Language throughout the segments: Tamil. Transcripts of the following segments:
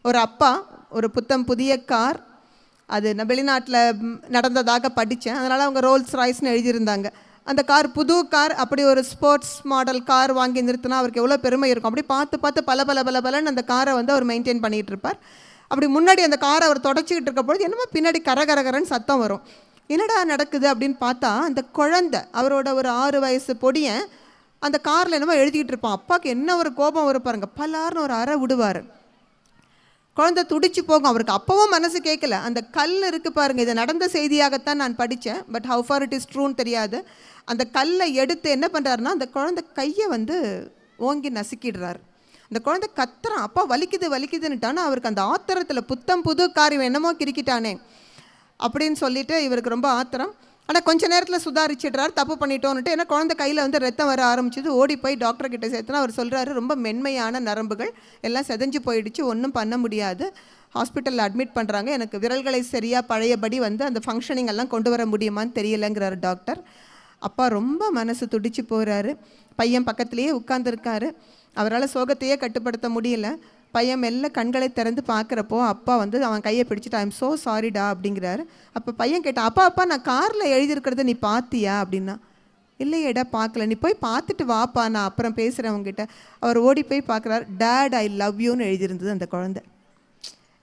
ஒரு அப்பா ஒரு புதிய கார், அது நான் வெளிநாட்டில் நடந்ததாக படித்தேன், அதனால் அவங்க ரோல்ஸ் ராய்ஸ்னு எழுதியிருந்தாங்க. அந்த கார் புது கார், அப்படி ஒரு ஸ்போர்ட்ஸ் மாடல் கார் வாங்கி நிறுத்தினா அவருக்கு எவ்வளோ பெருமை இருக்கும். அப்படி பார்த்து பார்த்து பலன்னு அந்த காரை வந்து அவர் மெயின்டைன் பண்ணிகிட்டு இருப்பார். அப்படி முன்னாடி அந்த காரை அவர் தொடச்சிக்கிட்டு இருக்க பொழுது என்னமோ பின்னாடி கரகரன்னு சத்தம் வரும். என்னடா நடக்குது அப்படின்னு பார்த்தா, அந்த குழந்தை, அவரோட ஒரு 6 வயசு பொடியன் அந்த காரில் என்னமோ எழுதிக்கிட்டு இருப்பான். அப்பாவுக்கு என்ன ஒரு கோபம் வரும் பாருங்க, பலார்னு ஒரு அறை விடுவார். குழந்தை துடிச்சு போகும். அவருக்கு அப்பவும் மனசு கேட்கல. அந்த கல் இருக்குது பாருங்கள், இதை நடந்த செய்தியாகத்தான் நான் படித்தேன், but how far it is ட்ரூன்னு தெரியாது. அந்த கல்லை எடுத்து என்ன பண்ணுறாருன்னா, அந்த குழந்தை கையை வந்து ஓங்கி நசுக்கிடுறாரு. அந்த குழந்தை கத்துறான், அப்பா வலிக்குதுன்னுட்டானா, அவருக்கு அந்த ஆத்திரத்தில் புது காரியம் என்னமோ கிரிக்கிட்டானே அப்படின்னு சொல்லிட்டு இவருக்கு ரொம்ப ஆத்திரம். ஆனால் கொஞ்சம் நேரத்தில் சுதாரிச்சிடுறாரு, தப்பு பண்ணிட்டோன்னுட்டு. ஏன்னா குழந்தை கையில் வந்து ரத்தம் வர ஆரம்பிச்சிது. ஓடி போய் டாக்டர்கிட்ட சேர்த்துனா அவர் சொல்கிறாரு, ரொம்ப மென்மையான நரம்புகள் எல்லாம் செதஞ்சு போயிடுச்சு, ஒன்றும் பண்ண முடியாது. ஹாஸ்பிட்டலில் அட்மிட் பண்ணுறாங்க. எனக்கு விரல்களை சரியாக பழையபடி வந்து அந்த ஃபங்க்ஷனிங் எல்லாம் கொண்டு வர முடியுமான்னு தெரியலைங்கிறாரு டாக்டர். அப்பா ரொம்ப மனசு துடிச்சு போகிறாரு. பையன் பக்கத்துலேயே உட்காந்துருக்காரு. அவரால் சோகத்தையே கட்டுப்படுத்த முடியல. பையன் மெல்ல கண்களை திறந்து பார்க்குறப்போ அப்பா வந்து அவன் கையை பிடிச்சிட்டு, ஐ எம் ஸோ சாரிடா அப்படிங்கிறாரு. அப்போ பையன் கேட்டான், அப்பா நான் காரில் எழுதியிருக்கிறத நீ பார்த்தியா அப்படின்னா. இல்லையேடா பார்க்கல, நீ போய் பார்த்துட்டு வாப்பா, நான் அப்புறம் பேசுகிறேன் உங்ககிட்ட. அவர் ஓடி போய் பார்க்குறாரு. டேட் ஐ லவ் யூன்னு எழுதியிருந்தது அந்த குழந்தை.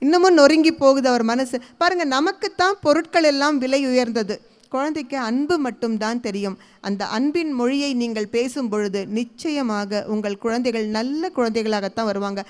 இன்னமும் நொறுங்கி போகுது அவர் மனசு. பாருங்கள், நமக்குத்தான் பொருட்கள் எல்லாம் விலை உயர்ந்தது, குழந்தைக்கு அன்பு மட்டும்தான் தெரியும். அந்த அன்பின் மொழியை நீங்கள் பேசும் பொழுது நிச்சயமாக உங்கள் குழந்தைகள் நல்ல குழந்தைகளாகத்தான் வருவாங்க.